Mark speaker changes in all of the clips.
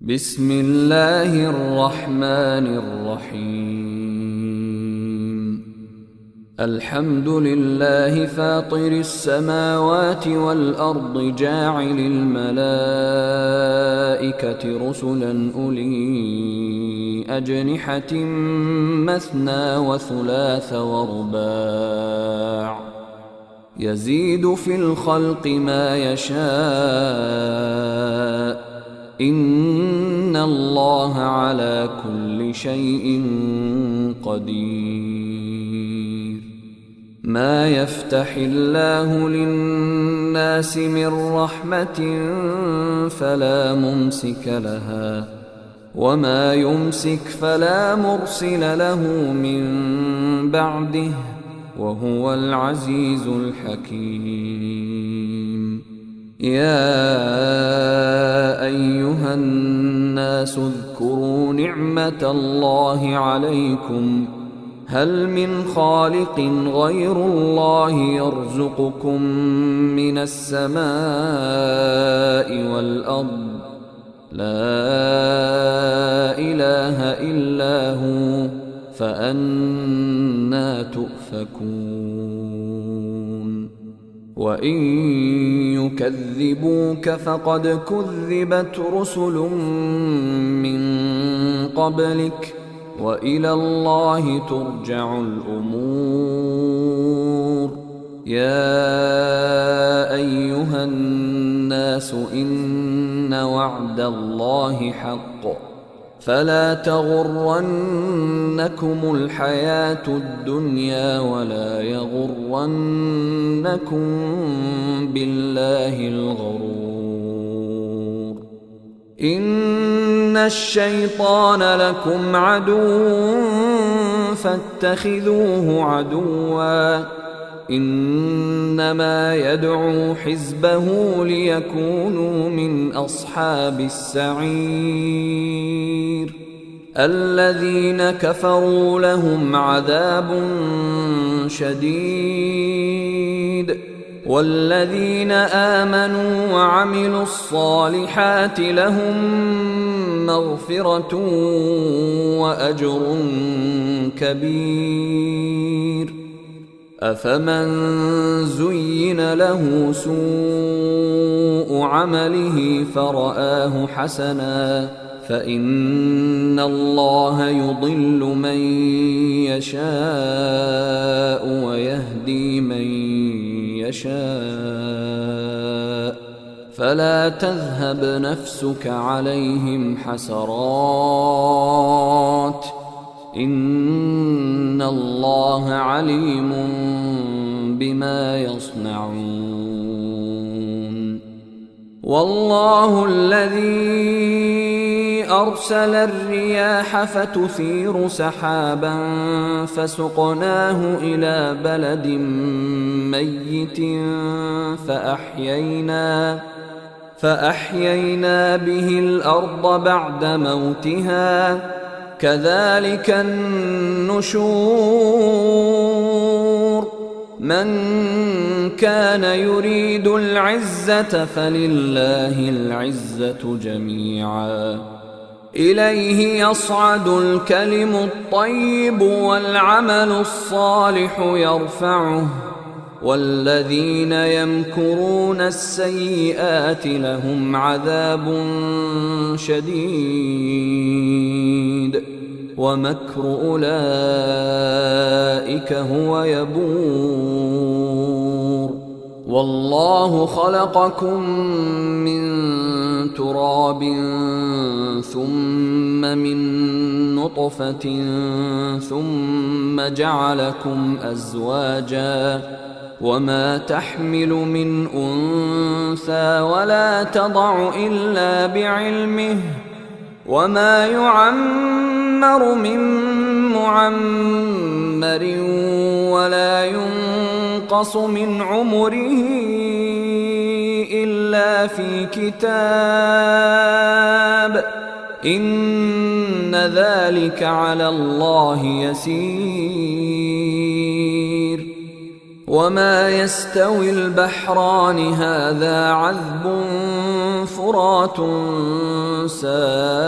Speaker 1: بسم الله الرحمن الرحيم. الحمد لله فاطر السماوات والأرض جاعل الملائكة رسلا أولي أجنحة مثنى وثلاث ورباع يزيد في الخلق ما يشاء إن الله على كل شيء قدير. ما يفتح الله للناس من رحمة فلا ممسك لها وما يمسك فلا مرسل له من بعده وهو العزيز الحكيم. يا أيها الناس اذكروا نعمة الله عليكم هل من خالق غير الله يرزقكم من السماء والأرض لا إله إلا هو فأنى تؤفكون. وإن يكذبوك فقد كذبت رسل من قبلك وإلى الله ترجع الأمور. يا أيها الناس إن وعد الله حق فلا تغرنكم الحياة الدنيا ولا يغرنكم بالله الغرور. إن الشيطان لكم عدو فاتخذوه عدوا إنما يدعو حزبه ليكونوا من أصحاب السعير. الذين كفروا لهم عذاب شديد والذين آمنوا وعملوا الصالحات لهم مغفرة وأجر كبير. أفمن زين له سوء عمله فرآه حسنا فإن الله يضل من يشاء ويهدي من يشاء فلا تذهب نفسك عليهم حسرات إن الله عليم بما يصنعون. والله الذي أرسل الرياح فتثير سحابا فسقناه إلى بلد ميت فأحيينا به الأرض بعد موتها كذلك النشور. من كان يريد العزة فلله العزة جميعا إليه يصعد الكلم الطيب والعمل الصالح يرفعه والذين يمكرون السيئات لهم عذاب شديد ومكر أولئك هو يبور. والله خلقكم من تراب ثم من نطفة ثم جعلكم أزواجا وما تحمل من أنثى ولا تضع إلا بعلمه وما يعمر من معمر ولا ينقص من عمره إلا في كتاب إن ذلك على الله يسير. وما يستوي البحران هذا عذب فرات سائغ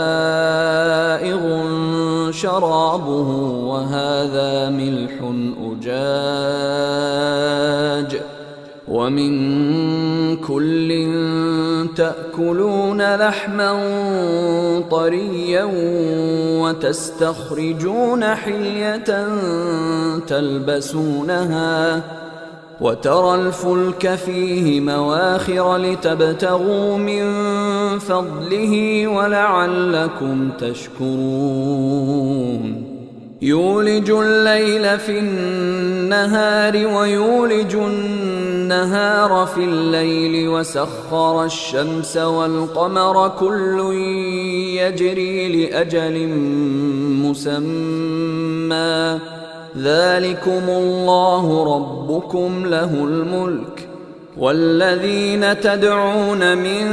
Speaker 1: شرابه وهذا ملح أجاج ومن كل تأكلون لحما طريا وتستخرجون حلية تلبسونها وترى الفلك فيه مواخر لتبتغوا من فضله ولعلكم تشكرون يولج الليل في النهار ويولج النهار في الليل وسخر الشمس والقمر كل يجري لأجل مسمى ذلكم الله ربكم له الملك والذين تدعون من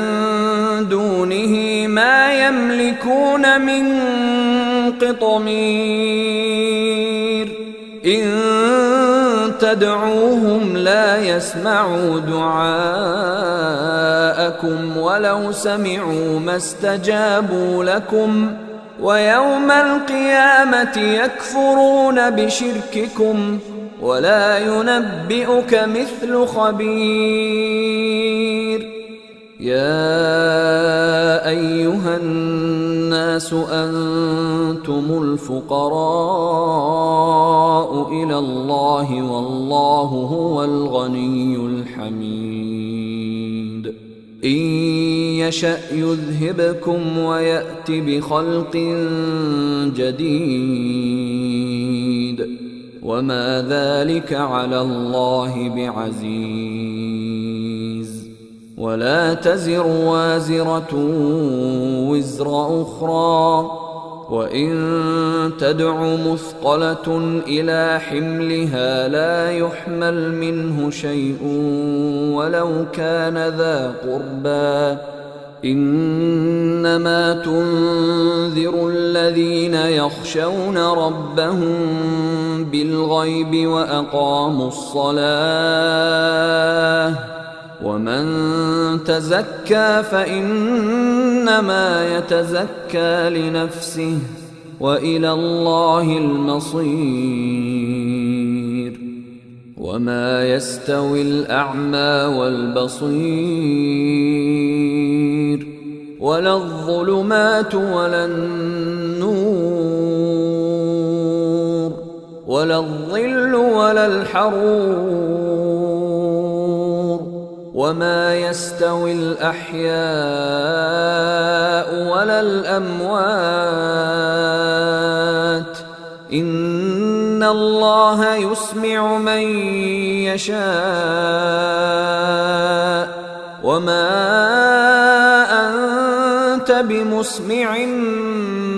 Speaker 1: دونه ما يملكون من قطمير إن تدعوهم لا يسمعوا دعاءكم ولو سمعوا ما استجابوا لكم ويوم القيامة يكفرون بشرككم ولا ينبئك مثل خبير يا أيها الناس أنتم الفقراء إلى الله والله هو الغني الحميد إن يشأ يذهبكم ويأت بخلق جديد وما ذلك على الله بعزيز ولا تزر وازرة وزر أخرى وإن تدع مثقلة إلى حملها لا يحمل منه شيء ولو كان ذا قربى إنما تنذر الذين يخشون ربهم بالغيب وأقاموا الصلاة ومن تزكى فإنما يتزكى لنفسه وإلى الله المصير وما يستوي الأعمى والبصير ولا الظلمات ولا النور ولا الظل ولا الحرور وما يستوي الأحياء ولا الأموات إن الله يسمع من يشاء وما أنت بمسمع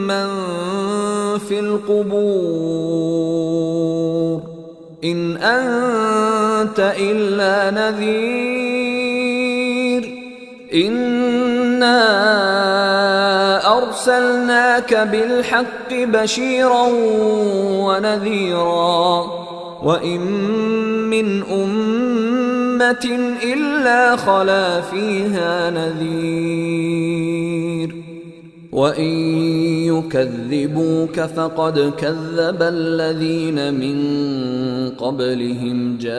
Speaker 1: من في القبور إن أنت إلا نذير إنا أرسلناك بالحق بشيرا ونذيرا وإن من أمة إلا خلا فيها نذير وإن يكذبوك فقد كذب الذين من قبلهم جاءتهم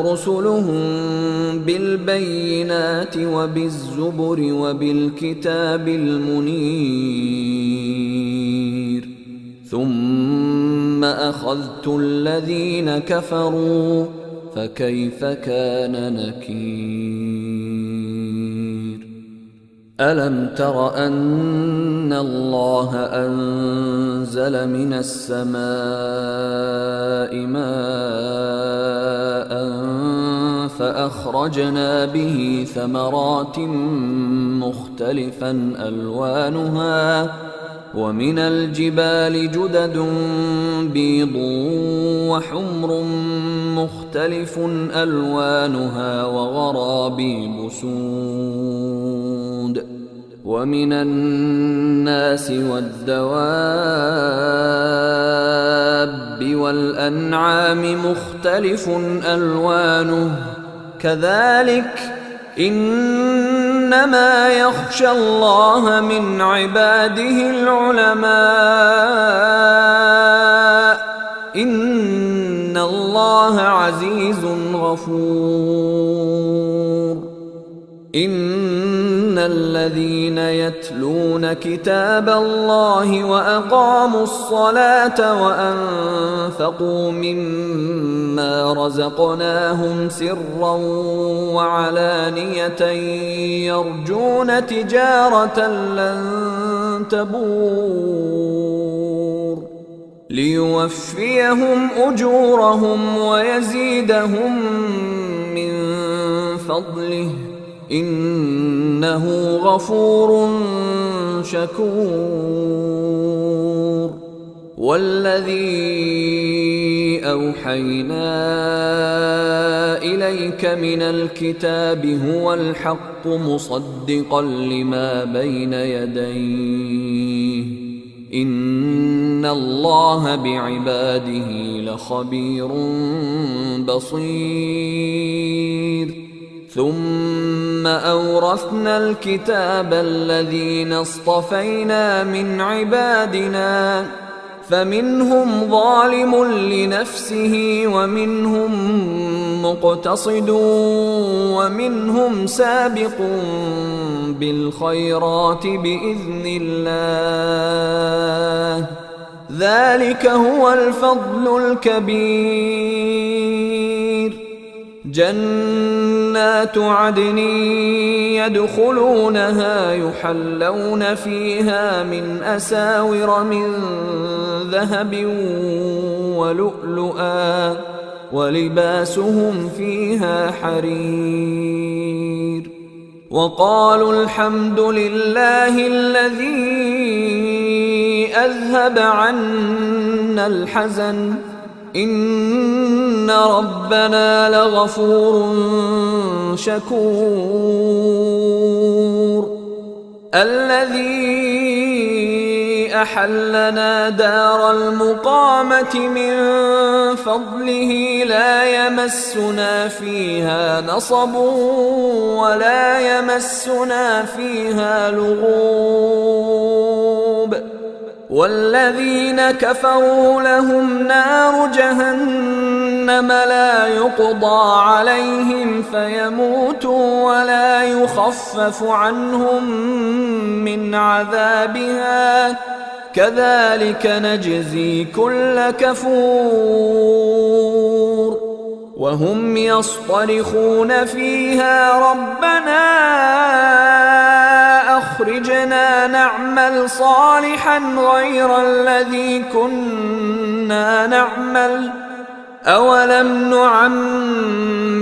Speaker 1: رسلهم بالبينات وبالزبر وبالكتاب المنير ثم أخذت الذين كفروا فكيف كان نكير ألم تر أن الله أنزل من السماء ماء فأخرجنا به ثمرات مختلفا ألوانها ومن الجبال جدد بيض وحمر مختلف ألوانها وغرابيب سود ومن الناس والدواب والأنعام مختلف ألوانه كذلك إنما يخشى الله من عباده العلماء إن الله عزيز غفور. إن الذين يتلون كتاب الله وأقاموا الصلاة وأنفقوا مما رزقناهم سرا وعلانية يرجون تجارة لن تبور ليوفيهم أجورهم ويزيدهم من فضله إنه غفور شكور. والذي أوحينا إليك من الكتاب هو الحق مصدقا لما بين يديه إن الله بعباده لخبير بصير. ثم أورثنا الكتاب الذين اصطفينا من عبادنا فمنهم ظالم لنفسه ومنهم مقتصد ومنهم سابق بالخيرات بإذن الله ذلك هو الفضل الكبير. جنات عدن يدخلونها يحلون فيها من أساور من ذهب ولؤلؤا ولباسهم فيها حرير. وقالوا الحمد لله الذي أذهب عنا الحزن إن ربنا لغفور شكور. الذي أحلنا دار المقامة من فضله لا يمسنا فيها نصب ولا يمسنا فيها لغوب. والذين كفروا لهم نار جهنم لا يقضى عليهم فيموتوا ولا يخفف عنهم من عذابها كذلك نجزي كل كفور. وهم يصطرخون فيها ربنا أخرجنا نعمل صالحا غير الذي كنا نعمل أولم نعمركم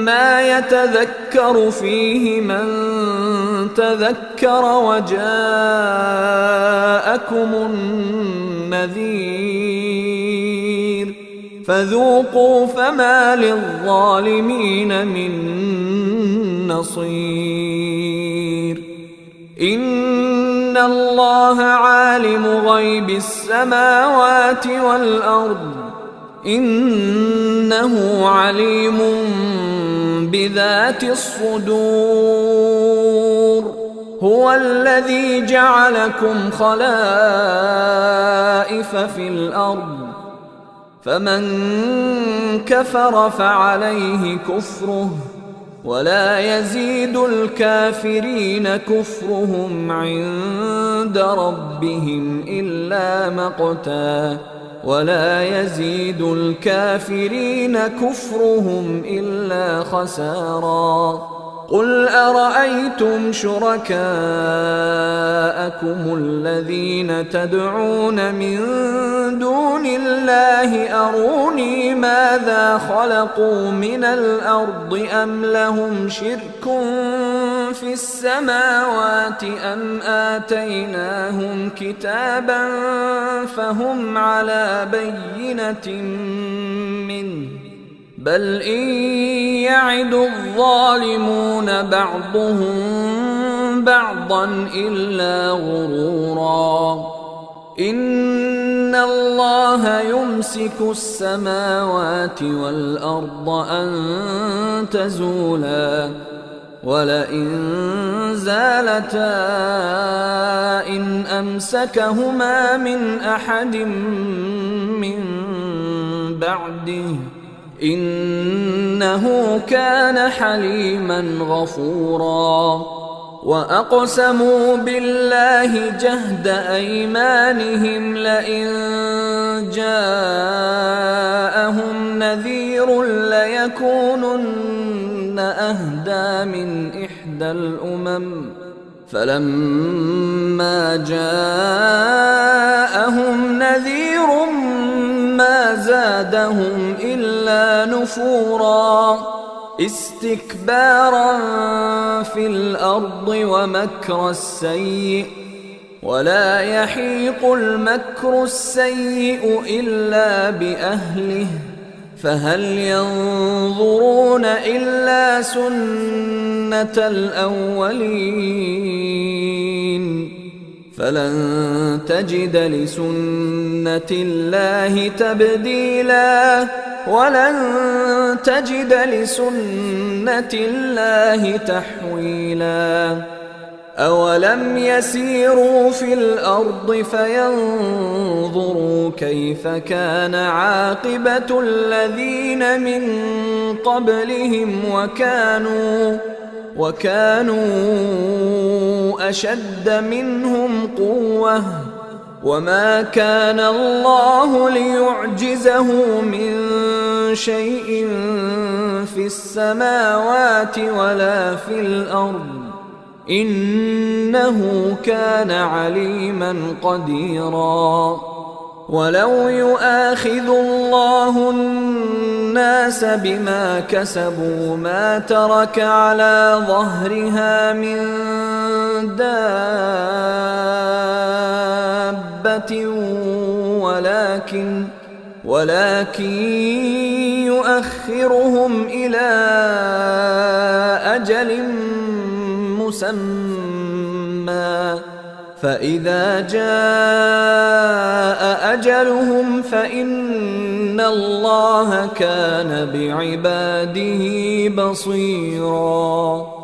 Speaker 1: ما يتذكر فيه من تذكر وجاءكم النذير فذوقوا فما للظالمين من نصير. إن الله عالم غيب السماوات والأرض إنه عليم بذات الصدور. هو الذي جعلكم خلائف في الأرض فمن كفر فعليه كفره ولا يزيد الكافرين كفرهم عند ربهم إلا مقتا ولا يزيد الكافرين كفرهم إلا خسارا. قل أرأيتم شركاءكم الذين تدعون من دون الله أروني ماذا خلقوا من الأرض أم لهم شرك في السماوات أم آتيناهم كتابا فهم على بينة منه بل إن يعد الظالمون بعضهم بعضا إلا غرورا إن الله يمسك السماوات والأرض أن تزولا ولئن زالتا إن أمسكهما من أحد من بعده إنه كان حليما غفورا وأقسموا بالله جهد أيمانهم لئن جاءهم نذير ليكونن أهدى من إحدى الأمم فلما جاءهم نذير ما زادهم إلا نفورا استكبارا في الأرض ومكر السيء ولا يحيق المكر السيء إلا بأهله فهل ينظرون إلا سنة الأولين فلن تجد لسنة الله تبديلا ولن تجد لسنة الله تحويلا أولم يسيروا في الأرض فينظروا كيف كان عاقبة الذين من قبلهم وكانوا أشد منهم قوة وما كان الله ليعجزه من شيء في السماوات ولا في الأرض إنه كان عليما قديرا ولو يؤاخذ الله الناس بما كسبوا ما ترك على ظهرها من دابة ولكن يؤخرهم إلى أجل مسمى فإذا جاء أجلهم فإن الله كان بعباده بصيراً